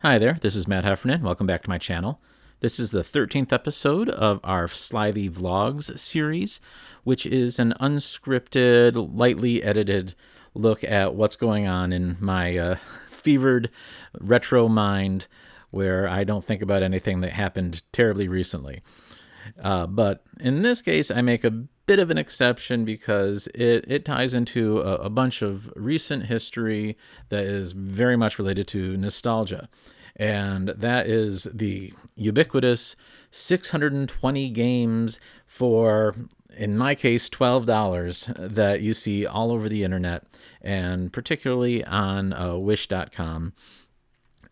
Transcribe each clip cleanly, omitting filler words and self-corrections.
Hi there, this is Matt Heffernan. Welcome back to my channel. This is the 13th episode of our Slithy Vlogs series, which is an unscripted, lightly edited look at what's going on in my fevered retro mind where I don't think about anything that happened terribly recently. But in this case, I make a bit of an exception because it ties into a bunch of recent history that is very much related to nostalgia. And that is the ubiquitous 620 games for, in my case, $12 that you see all over the internet, and particularly on wish.com.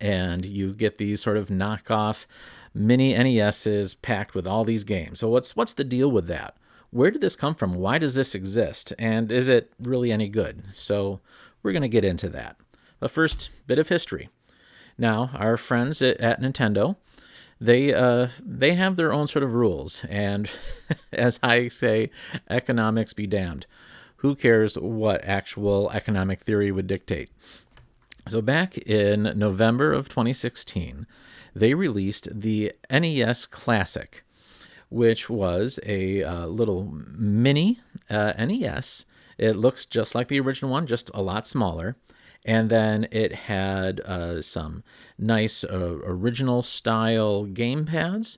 And you get these sort of knockoff mini NESs packed with all these games. So what's the deal with that? Where did this come from? Why does this exist? And is it really any good? So we're going to get into that. But first, bit of history. Now, our friends at Nintendo, they have their own sort of rules. And as I say, economics be damned. Who cares what actual economic theory would dictate? So back in November of 2016, they released the NES Classic, which was a little mini NES. It looks just like the original one, just a lot smaller. And then it had some nice original style game pads.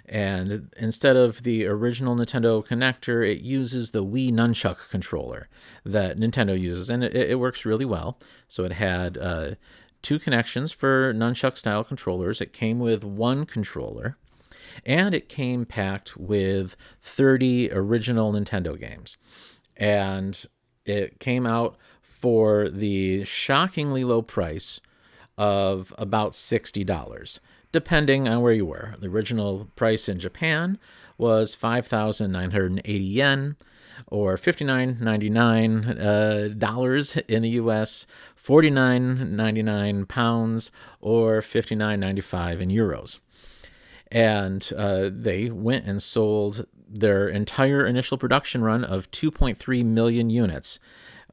And instead of the original Nintendo connector, it uses the Wii Nunchuck controller that Nintendo uses, and it works really well. So it had two connections for Nunchuck-style controllers. It came with one controller, and it came packed with 30 original Nintendo games. And it came out for the shockingly low price of about $60. Depending on where you were. The original price in Japan was 5,980 yen, or $59.99 in the US, 49.99 pounds, or 59.95 in euros. And they went and sold their entire initial production run of 2.3 million units.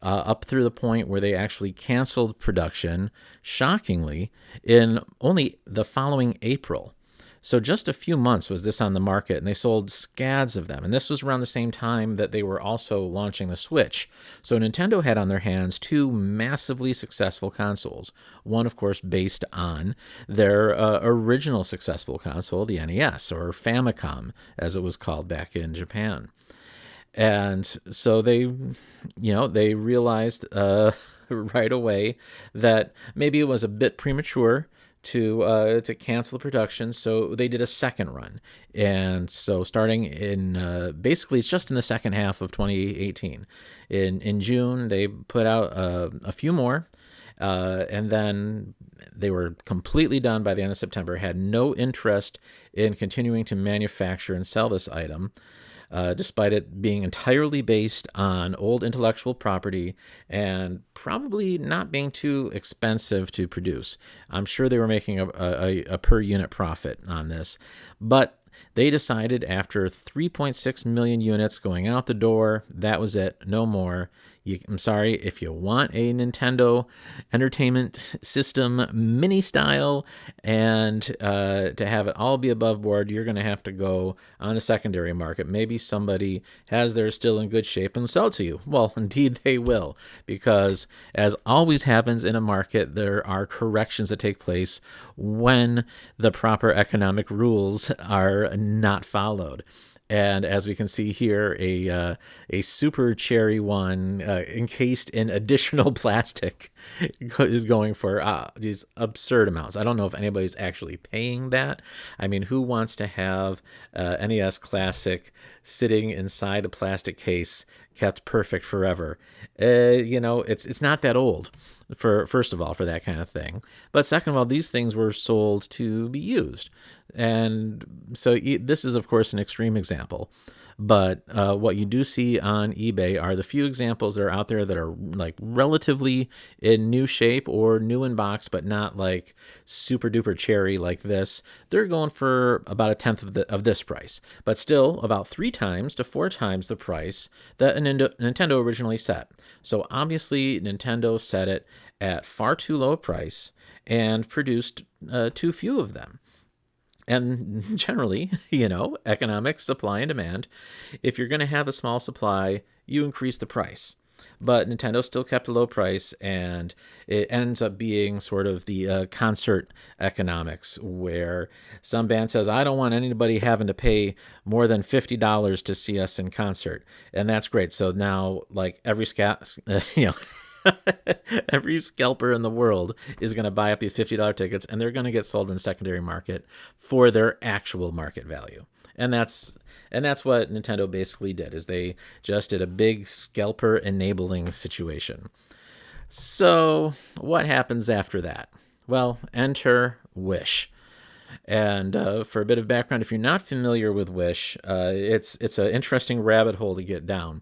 Up through the point where they actually canceled production, shockingly, in only the following April. So just a few months was this on the market, and they sold scads of them. And this was around the same time that they were also launching the Switch. So Nintendo had on their hands two massively successful consoles. One, of course, based on their original successful console, the NES, or Famicom, as it was called back in Japan. And so they realized right away that maybe it was a bit premature to cancel the production, so they did a second run. And so starting in basically it's just in the second half of 2018. In June, they put out a few more, and then they were completely done by the end of September, had no interest in continuing to manufacture and sell this item. Despite it being entirely based on old intellectual property and probably not being too expensive to produce. I'm sure they were making a per unit profit on this, but they decided after 3.6 million units going out the door, that was it, no more. I'm sorry, if you want a Nintendo Entertainment System mini style and to have it all be above board, you're going to have to go on a secondary market. Maybe somebody has theirs still in good shape and sell it to you. Well, indeed they will, because as always happens in a market, there are corrections that take place when the proper economic rules are not followed. And as we can see here, a super cherry one encased in additional plastic is going for these absurd amounts. I don't know if anybody's actually paying that. I mean, who wants to have NES Classic sitting inside a plastic case kept perfect forever? It's not that old, first of all, for that kind of thing. But second of all, these things were sold to be used. And so this is, of course, an extreme example. But what you do see on eBay are the few examples that are out there that are like relatively in new shape or new in box, but not like super duper cherry like this. They're going for about a tenth of this price, but still about 3 times to 4 times the price that Nintendo originally set. So obviously Nintendo set it at far too low a price, and produced too few of them. And generally, economics, supply and demand, if you're going to have a small supply, you increase the price. But Nintendo still kept a low price, and it ends up being sort of the concert economics, where some band says, I don't want anybody having to pay more than $50 to see us in concert. And that's great. So now, like, every scalper in the world is going to buy up these $50 tickets, and they're going to get sold in the secondary market for their actual market value. And that's what Nintendo basically did, is they just did a big scalper enabling situation. So what happens after that? Well, enter Wish. And for a bit of background, if you're not familiar with Wish, it's an interesting rabbit hole to get down.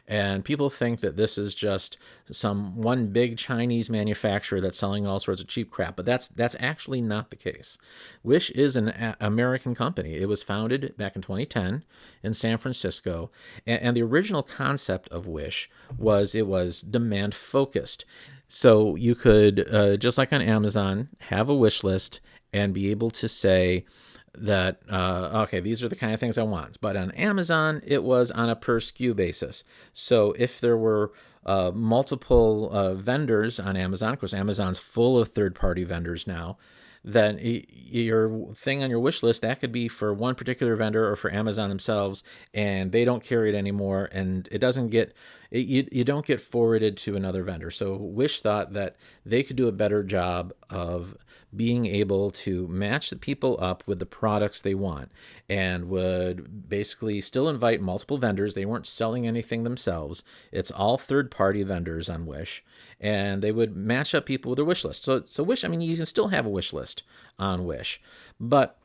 And people think that this is just some one big Chinese manufacturer that's selling all sorts of cheap crap, but that's actually not the case. Wish is an American company. It was founded back in 2010 in San Francisco, and the original concept of Wish was it was demand focused. So you could, just like on Amazon, have a wish list and be able to say that, okay, these are the kind of things I want. But on Amazon, it was on a per SKU basis. So if there were multiple vendors on Amazon, of course, Amazon's full of third-party vendors now, then your thing on your wish list, that could be for one particular vendor or for Amazon themselves, and they don't carry it anymore, and it doesn't get you don't get forwarded to another vendor. So Wish thought that they could do a better job of being able to match the people up with the products they want, and would basically still invite multiple vendors. They weren't selling anything themselves. It's all third-party vendors on Wish, and they would match up people with their wish list. So Wish, I mean, you can still have a wish list on Wish, but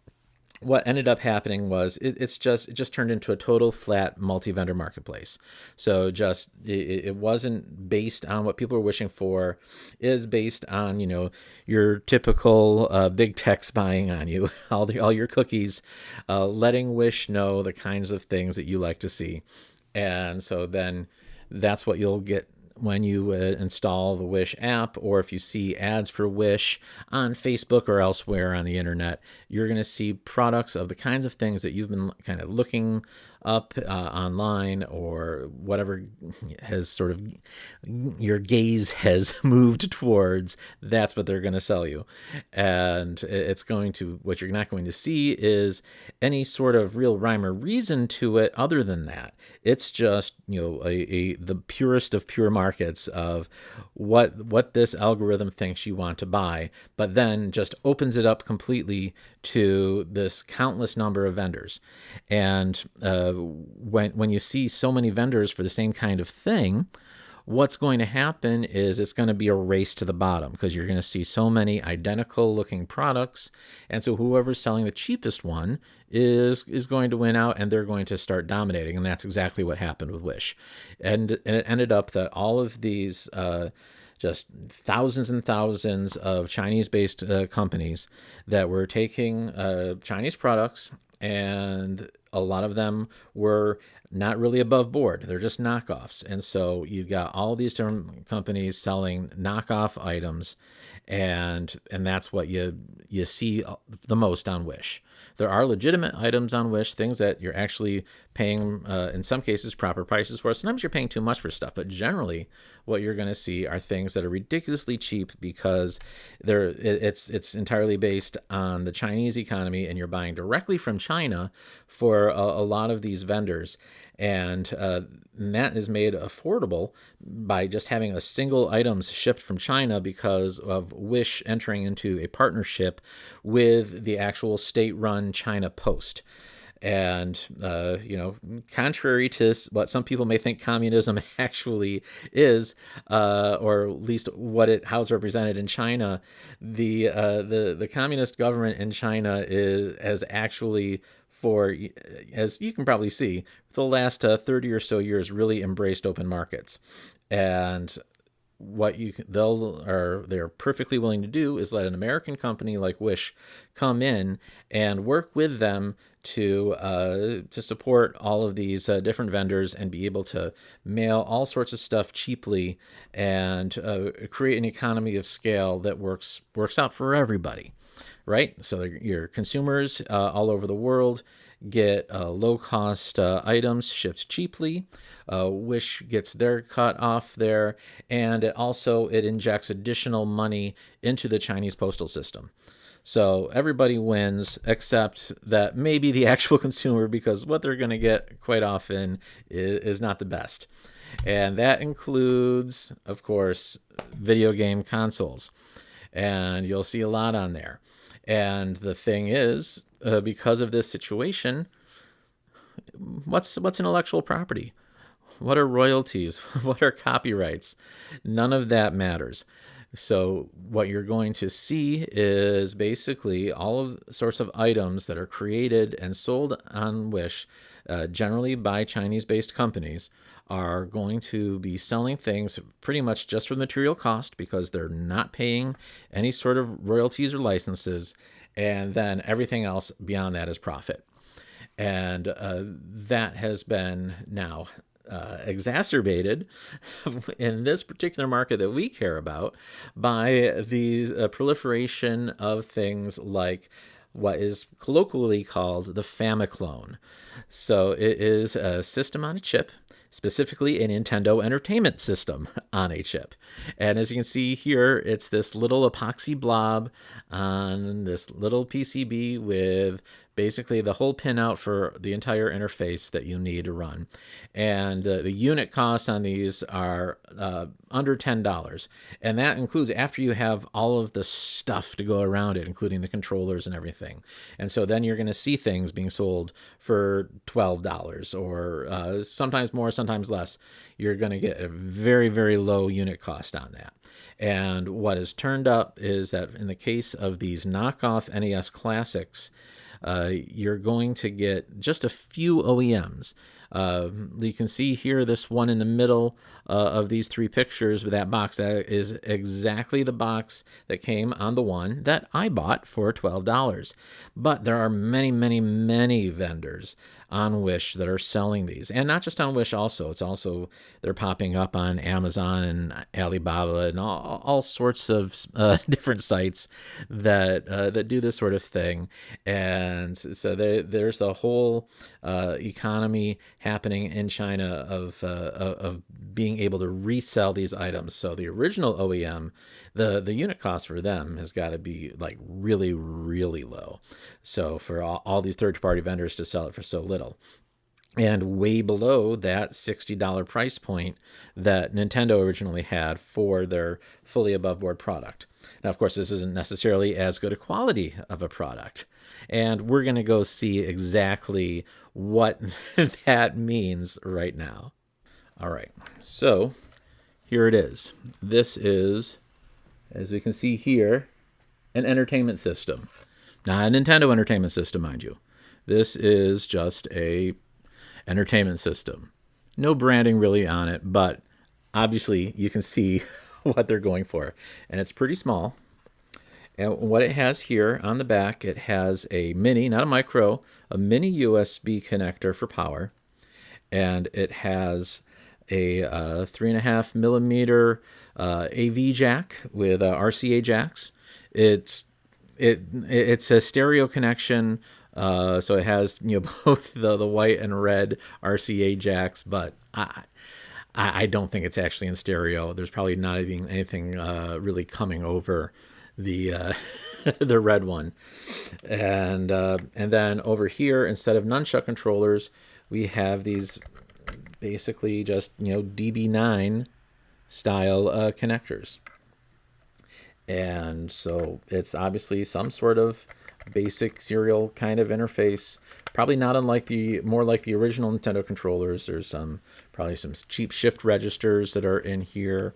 what ended up happening was it just turned into a total flat multi-vendor marketplace. So it wasn't based on what people were wishing for. It is based on your typical big tech spying on you, all your cookies, letting Wish know the kinds of things that you like to see, and so then that's what you'll get when you install the Wish app, or if you see ads for Wish on Facebook or elsewhere on the internet, you're going to see products of the kinds of things that you've been kind of looking up online, or whatever has sort of your gaze has moved towards. That's what they're going to sell you. And what you're not going to see is any sort of real rhyme or reason to it other than that. It's just, the purest of pure markets of what this algorithm thinks you want to buy, but then just opens it up completely to this countless number of vendors. And when you see so many vendors for the same kind of thing, what's going to happen is it's going to be a race to the bottom, because you're going to see so many identical looking products. And so whoever's selling the cheapest one is going to win out, and they're going to start dominating. And that's exactly what happened with Wish. And it ended up that all of these just thousands and thousands of Chinese-based companies that were taking Chinese products, and a lot of them were not really above board. They're just knockoffs. And so you've got all these different companies selling knockoff items, and that's what you see the most on Wish. There are legitimate items on Wish, things that you're actually paying, in some cases, proper prices for. Sometimes you're paying too much for stuff, but generally what you're going to see are things that are ridiculously cheap, because it's entirely based on the Chinese economy, and you're buying directly from China for a lot of these vendors. And that is made affordable by just having a single items shipped from China, because of Wish entering into a partnership with the actual state-run China Post. And, contrary to what some people may think communism actually is, or at least how it's represented in China, the communist government in China has actually, as you can probably see, for the last 30 or so years, really embraced open markets. And what they're perfectly willing to do is let an American company like Wish come in and work with them to support all of these different vendors and be able to mail all sorts of stuff cheaply and create an economy of scale that works out for everybody, right? So your consumers all over the world get low-cost items shipped cheaply. Wish gets their cut off there, and it injects additional money into the Chinese postal system. So everybody wins except that maybe the actual consumer, because what they're going to get quite often is not the best. And that includes, of course, video game consoles. And you'll see a lot on there. And the thing is, because of this situation, what's intellectual property? What are royalties? What are copyrights? None of that matters. So what you're going to see is basically all of sorts of items that are created and sold on Wish, generally by Chinese-based companies, are going to be selling things pretty much just for the material cost because they're not paying any sort of royalties or licenses, and then everything else beyond that is profit. And that has been now exacerbated in this particular market that we care about by the proliferation of things like what is colloquially called the Famiclone. So it is a system on a chip, specifically a Nintendo Entertainment System on a chip. And as you can see here, it's this little epoxy blob on this little PCB with basically the whole pinout for the entire interface that you need to run. And the unit costs on these are under $10. And that includes after you have all of the stuff to go around it, including the controllers and everything. And so then you're going to see things being sold for $12 or sometimes more, sometimes less. You're going to get a very, very low unit cost on that. And what has turned up is that in the case of these knockoff NES Classics, you're going to get just a few OEMs. You can see here this one in the middle of these three pictures with that box. That is exactly the box that came on the one that I bought for $12. But there are many, many, many vendors on Wish that are selling these, and not just on Wish. Also, they're popping up on Amazon and Alibaba and all sorts of different sites that do this sort of thing. And so there's the whole economy happening in China of being able to resell these items. So the original OEM, the unit cost for them has got to be like really, really low. So for all these third-party vendors to sell it for so little, and way below that $60 price point that Nintendo originally had for their fully above-board product. Now, of course, this isn't necessarily as good a quality of a product, and we're going to go see exactly what that means right now. All right, so here it is. This is, as we can see here, an entertainment system. Not a Nintendo Entertainment System, mind you. This is just a entertainment system. No branding really on it, but obviously you can see what they're going for. And it's pretty small. And what it has here on the back, it has a mini, not a micro, a mini USB connector for power. And it has a 3.5 millimeter AV jack with RCA jacks. It's a stereo connection, so it has both the white and red RCA jacks, but I don't think it's actually in stereo. There's probably not even anything really coming over the the red one, and then over here, instead of nunchuck controllers, we have these basically just DB9 style connectors. And so it's obviously some sort of basic serial kind of interface, probably not unlike more like the original Nintendo controllers. There's probably some cheap shift registers that are in here,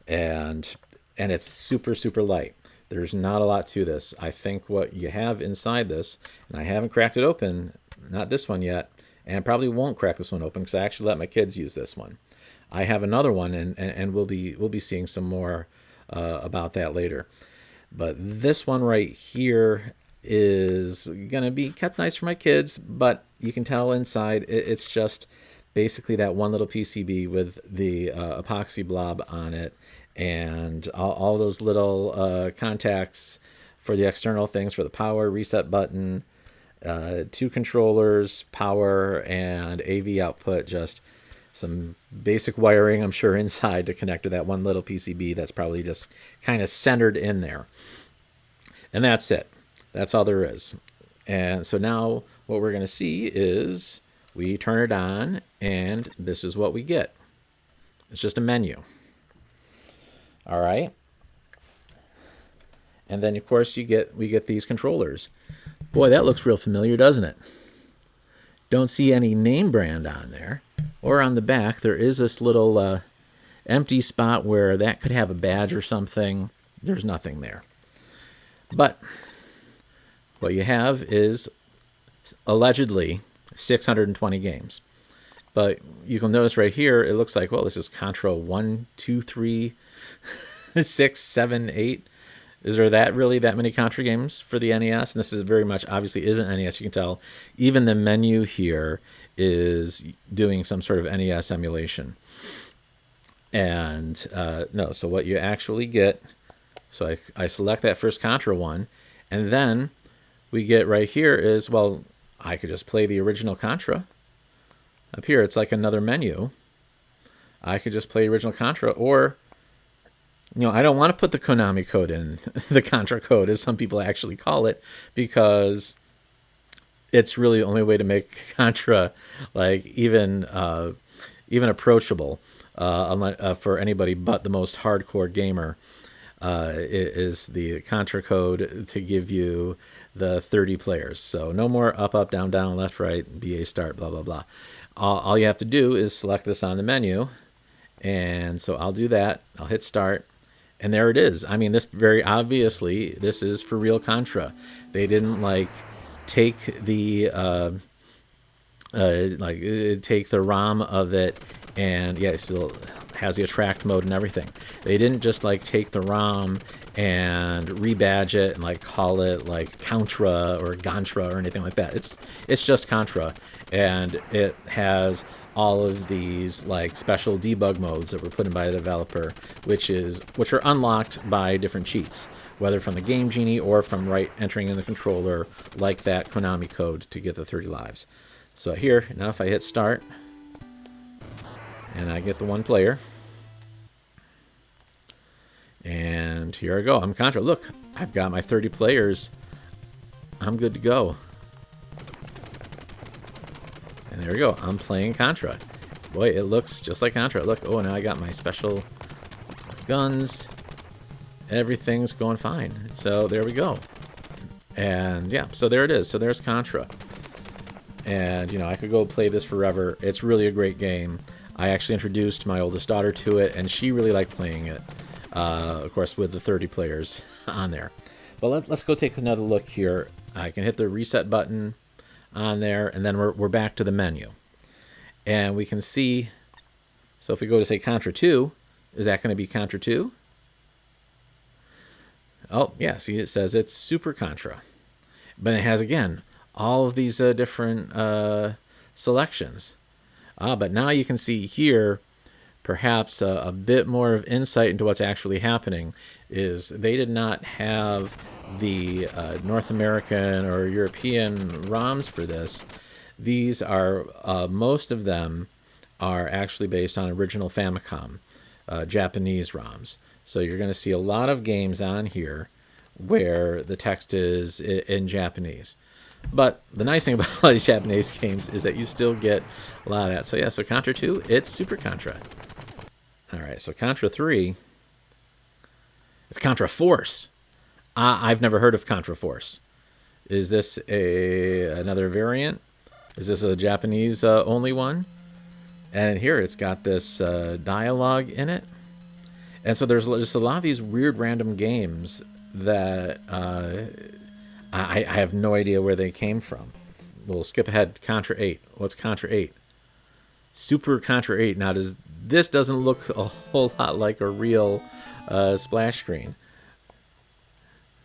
and it's super, super light. There's not a lot to this. I think what you have inside this, and I haven't cracked it open, not this one yet, and probably won't crack this one open because I actually let my kids use this one. I have another one, and we'll be seeing some more about that later. But this one right here is gonna be kept nice for my kids, but you can tell inside it's just basically that one little PCB with the epoxy blob on it, and all those little contacts for the external things, for the power reset button, two controllers, power, and AV output. Just some basic wiring, I'm sure, inside to connect to that one little PCB that's probably just kind of centered in there. And that's it. That's all there is. And so now what we're going to see is we turn it on, and this is what we get. It's just a menu. All right. And then, of course, we get these controllers. Boy, that looks real familiar, doesn't it? Don't see any name brand on there. Or on the back, there is this little empty spot where that could have a badge or something. There's nothing there. But what you have is allegedly 620 games. But you can notice right here, it looks like, well, this is Contra 1, 2, 3, 6, 7, 8. Is there really that many Contra games for the NES? And this is very much, obviously, isn't NES. You can tell even the menu here is doing some sort of NES emulation. And no, so what you actually get, so I select that first Contra one, and then we get right here is, well, I could just play the original Contra. Up here, it's like another menu. I could just play original Contra, or, I don't want to put the Konami code in, the Contra code, as some people actually call it, because it's really the only way to make Contra like even approachable for anybody but the most hardcore gamer. Is the Contra code to give you the 30 players. So no more up, up, down, down, left, right, BA start, blah, blah, blah. All you have to do is select this on the menu. And so I'll do that. I'll hit start. And there it is. I mean, this very obviously, this is for real Contra. They didn't take the take the ROM of it, and yeah, it still has the attract mode and everything. They didn't just take the ROM and rebadge it and call it Contra or Gantra or anything like that. It's just Contra, and it has all of these special debug modes that were put in by the developer, which are unlocked by different cheats, whether from the Game Genie or from entering in the controller, like that Konami code to get the 30 lives. So here, now if I hit start, and I get the one player, and here I go. I'm Contra. Look, I've got my 30 players. I'm good to go. And there we go. I'm playing Contra. Boy, it looks just like Contra. Look, oh, now I got my special guns. Everything's going fine. So there we go. And yeah, so there it is. So there's Contra. And, I could go play this forever. It's really a great game. I actually introduced my oldest daughter to it, and she really liked playing it. Of course, with the 30 players on there. But let's go take another look here. I can hit the reset button on there, and then we're back to the menu. And we can see, so if we go to, say, Contra 2, is that going to be Contra 2? Oh, yeah, see, it says it's Super Contra. But it has, again, all of these different selections. But now you can see here, perhaps a bit more of insight into what's actually happening is they did not have the North American or European ROMs for this. These are, most of them are actually based on original Famicom, Japanese ROMs. So you're going to see a lot of games on here where the text is in Japanese. But the nice thing about all these Japanese games is that you still get a lot of that. So yeah, so Contra 2, it's Super Contra. All right, so Contra 3, it's Contra Force. I've never heard of Contra Force. Is this another variant? Is this a Japanese only one? And here it's got this dialogue in it. And so there's just a lot of these weird random games that I have no idea where they came from. We'll skip ahead. Contra 8. What's Contra 8? Super Contra 8. Now, does this doesn't look a whole lot like a real splash screen.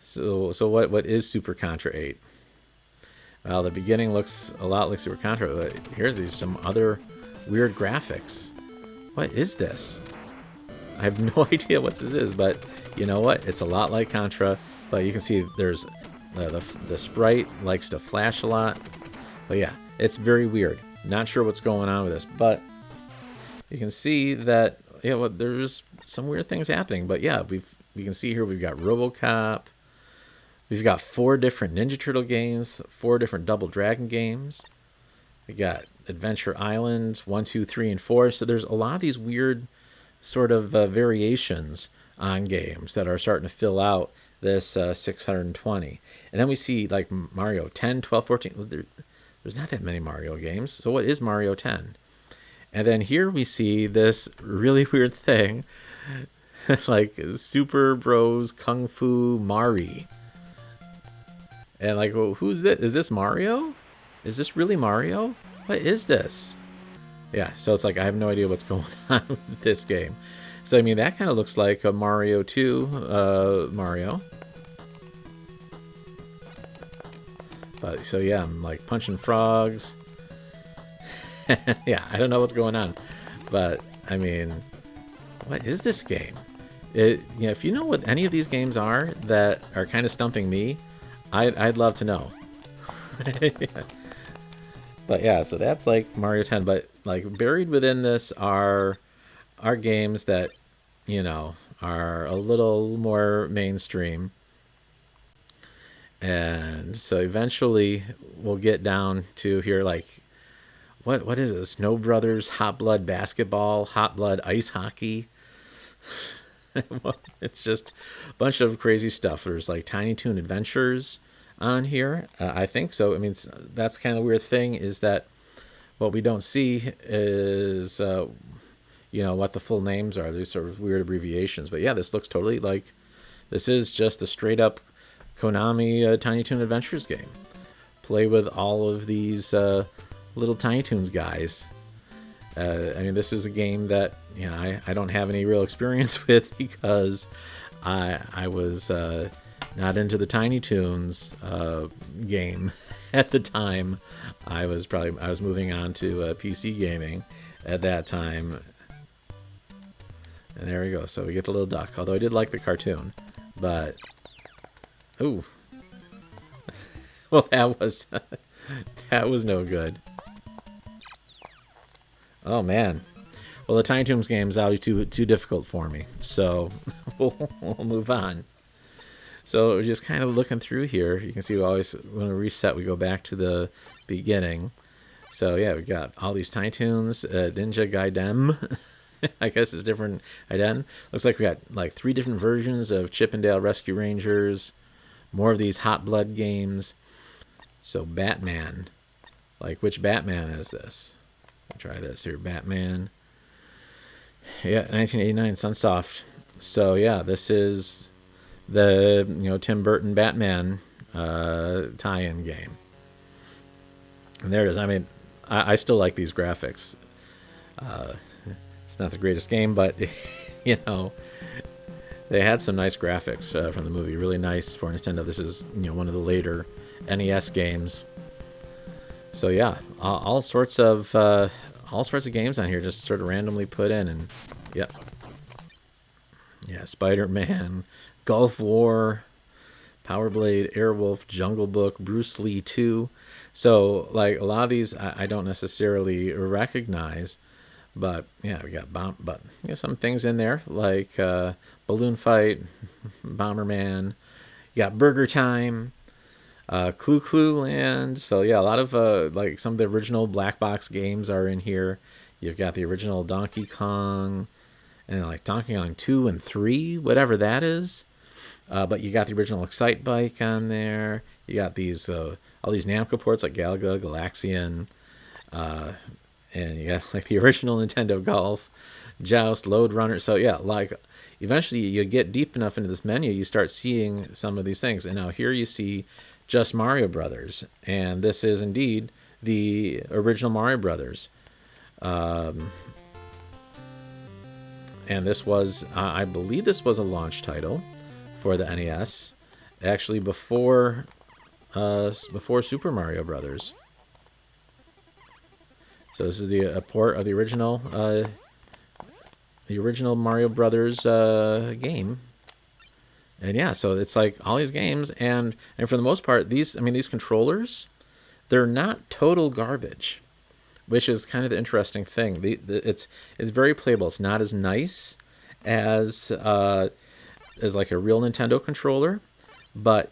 So what is Super Contra 8? Well, the beginning looks a lot like Super Contra, but here's some other weird graphics. What is this? I have no idea what this is, but you know what? It's a lot like Contra, but you can see there's the sprite likes to flash a lot. But yeah, it's very weird. Not sure what's going on with this, but you can see that there's some weird things happening. But yeah, we can see here we've got RoboCop. We've got 4 different Ninja Turtle games, 4 different Double Dragon games. We got Adventure Island 1, 2, 3, and 4. So there's a lot of these weird sort of variations on games that are starting to fill out this 620. And then we see like Mario 10, 12, 14. There's not that many Mario games. So what is Mario 10? And then here we see this really weird thing like Super Bros Kung Fu Mari. And like, well, who's this? Is this Mario? Is this really Mario? What is this? Yeah, so it's like I have no idea what's going on with this game. So I mean, that kind of looks like a Mario 2 Mario. But so yeah, I'm like punching frogs. Yeah, I don't know what's going on, but I mean, what is this game? If you know what any of these games are that are kind of stumping me, I'd love to know. Yeah. But yeah, so that's like Mario 10. But like buried within this are games that, you know, are a little more mainstream. And so eventually we'll get down to here like, what is it? Snow Brothers, Hot Blood Basketball, Hot Blood Ice Hockey. It's just a bunch of crazy stuff. There's like Tiny Toon Adventures on here. I think so. I mean, that's kind of the weird thing is that what we don't see is, you know, what the full names are. These sort of weird abbreviations. But yeah, this looks totally like this is just a straight up Konami Tiny Toon Adventures game. Play with all of these little Tiny Toons guys. I mean, this is a game that, you know, I don't have any real experience with because I was not into the Tiny Toons game at the time. I was moving on to PC gaming at that time. And there we go. So we get the little duck. Although I did like the cartoon, but ooh, well that was no good. Oh man. Well, the Tiny Toons game is obviously too difficult for me, so we'll move on. So we're just kind of looking through here. You can see we always, when we reset, we go back to the beginning. So yeah, we got all these Tiny Toons, Ninja Gaiden. I guess it's different. Gaiden. Looks like we got like 3 different versions of Chip 'n Dale Rescue Rangers. More of these Hot Blood games. So Batman. Like, which Batman is this? I'll try this here. Batman. Yeah, 1989 Sunsoft. So yeah, this is the, you know, Tim Burton Batman tie-in game. And there it is. I mean, I still like these graphics. It's not the greatest game, but you know, they had some nice graphics from the movie. Really nice for Nintendo. This is, you know, one of the later NES games. So yeah, all sorts of games on here, just sort of randomly put in, and yep, yeah, Spider-Man, Gulf War, Power Blade, Airwolf, Jungle Book, Bruce Lee 2. So like a lot of these I don't necessarily recognize, but yeah, we got you know, some things in there like Balloon Fight, Bomberman. You got Burger Time. Clue Land. So yeah, a lot of like some of the original black box games are in here. You've got the original Donkey Kong and like Donkey Kong 2 and 3, whatever that is. But you got the original Excite Bike on there. You got these all these Namco ports like Galaga, Galaxian, and you got like the original Nintendo Golf, Joust, Load Runner. So yeah, like eventually you get deep enough into this menu, you start seeing some of these things. And now here you see just Mario Brothers, and this is indeed the original Mario Brothers. And this was, I believe this was a launch title for the NES, actually before Super Mario Brothers. So this is a port of the original Mario Brothers game. And yeah, so it's like all these games, and for the most part, these controllers, they're not total garbage, which is kind of the interesting thing. It's very playable. It's not as nice as like a real Nintendo controller, but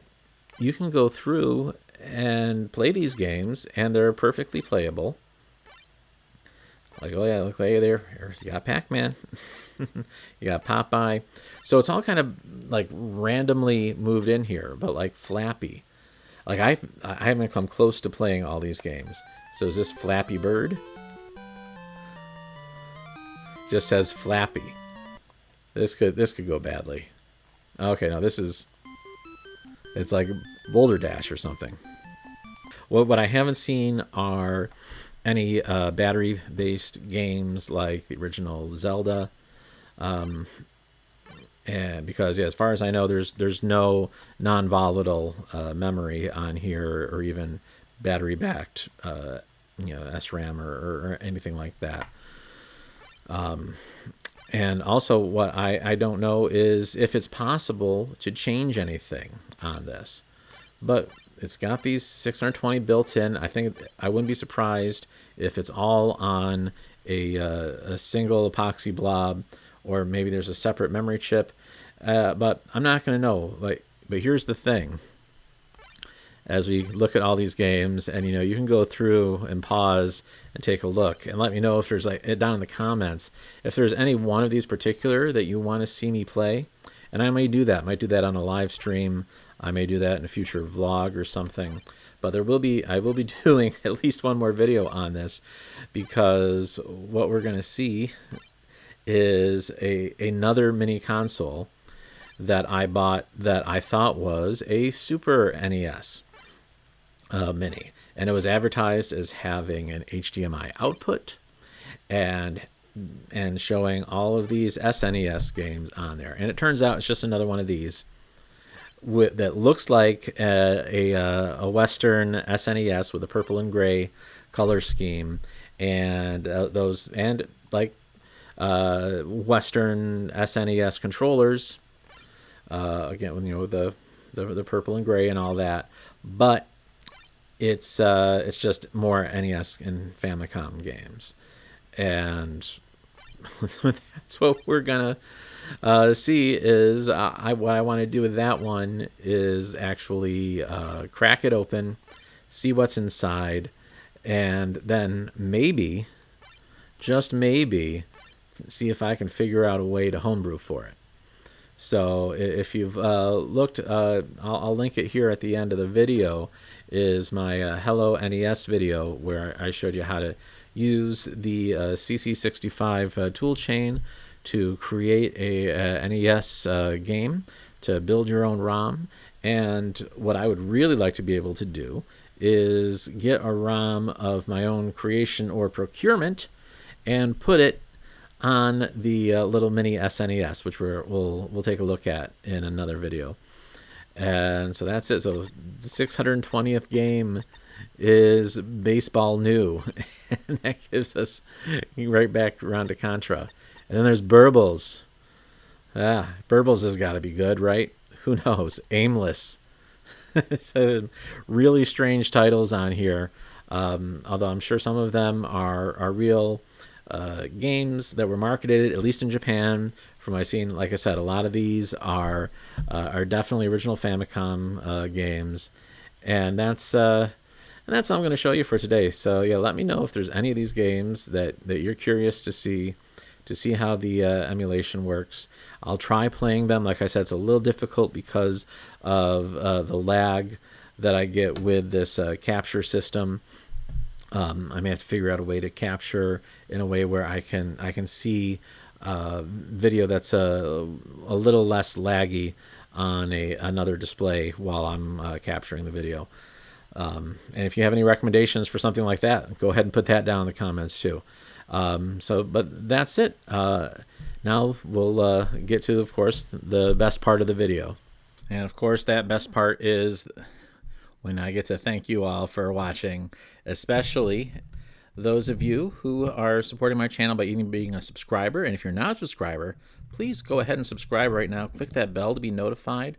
you can go through and play these games, and they're perfectly playable. Like, oh yeah, look there. You got Pac-Man, you got Popeye. So it's all kind of like randomly moved in here, but like Flappy. Like I haven't come close to playing all these games. So is this Flappy Bird? Just says Flappy. This could go badly. Okay, no, it's like Boulder Dash or something. Well, what I haven't seen are any battery-based games like the original Zelda, and because as far as I know, there's no non-volatile memory on here, or even battery-backed, SRAM or anything like that. And also, what I don't know is if it's possible to change anything on this, but it's got these 620 built in. I wouldn't be surprised if it's all on a single epoxy blob, or maybe there's a separate memory chip. But I'm not going to know. But here's the thing. As we look at all these games, and you can go through and pause and take a look, and let me know if there's down in the comments if there's any one of these particular that you want to see me play, and I may do that. Might do that on a live stream. I may do that in a future vlog or something. But I will be doing at least one more video on this, because what we're going to see is another mini console that I bought that I thought was a Super NES mini. And it was advertised as having an HDMI output and showing all of these SNES games on there. And it turns out it's just another one of these that looks like a Western SNES with a purple and gray color scheme, and Western SNES controllers. Again, with the purple and gray and all that, but it's just more NES and Famicom games, and that's what we're gonna see. Is what I want to do with that one is actually crack it open, see what's inside, and then maybe, just maybe, see if I can figure out a way to homebrew for it. So if you've looked, I'll link it here at the end of the video, is my Hello NES video, where I showed you how to use the CC65 toolchain to create a NES game, to build your own ROM. And what I would really like to be able to do is get a ROM of my own creation or procurement and put it on the little mini SNES, which we'll take a look at in another video. And so that's it. So the 620th game is baseball new, and that gives us right back around to Contra. And then there's Burbles. Burbles has got to be good, right? Who knows? Aimless. So really strange titles on here, although I'm sure some of them are real games that were marketed, at least in Japan. From what I've seen, like I said, a lot of these are definitely original Famicom games, and that's what I'm going to show you for today. So yeah, let me know if there's any of these games that you're curious to see how the emulation works. I'll try playing them. Like I said, it's a little difficult because of the lag that I get with this capture system. I may have to figure out a way to capture in a way where I can see video that's a little less laggy on another display while I'm capturing the video. And if you have any recommendations for something like that, go ahead and put that down in the comments too. But that's it. Now we'll get to, of course, the best part of the video. And of course, that best part is when I get to thank you all for watching, especially those of you who are supporting my channel by even being a subscriber. And if you're not a subscriber, please go ahead and subscribe right now. Click that bell to be notified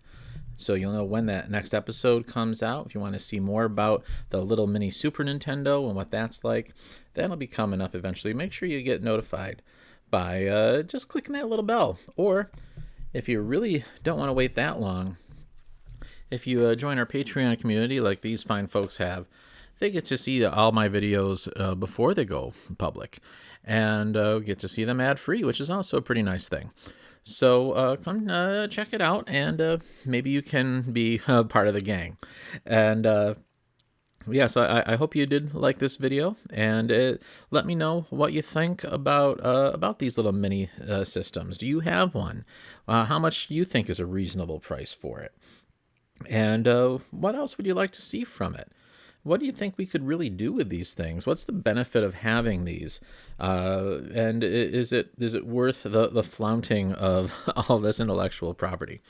so you'll know when that next episode comes out. If you want to see more about the little mini Super Nintendo and what that's like, that'll be coming up eventually. Make sure you get notified by just clicking that little bell. Or if you really don't want to wait that long, if you join our Patreon community like these fine folks have, they get to see all my videos before they go public, and get to see them ad-free, which is also a pretty nice thing. So come check it out, and maybe you can be part of the gang. And yeah, so I hope you did like this video, and let me know what you think about these little mini systems. Do you have one? How much do you think is a reasonable price for it? And what else would you like to see from it? What do you think we could really do with these things? What's the benefit of having these? And is it worth the flaunting of all this intellectual property?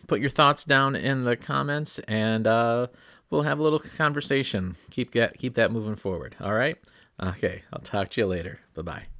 Put your thoughts down in the comments, and we'll have a little conversation. Keep that moving forward. All right? Okay, I'll talk to you later. Bye-bye.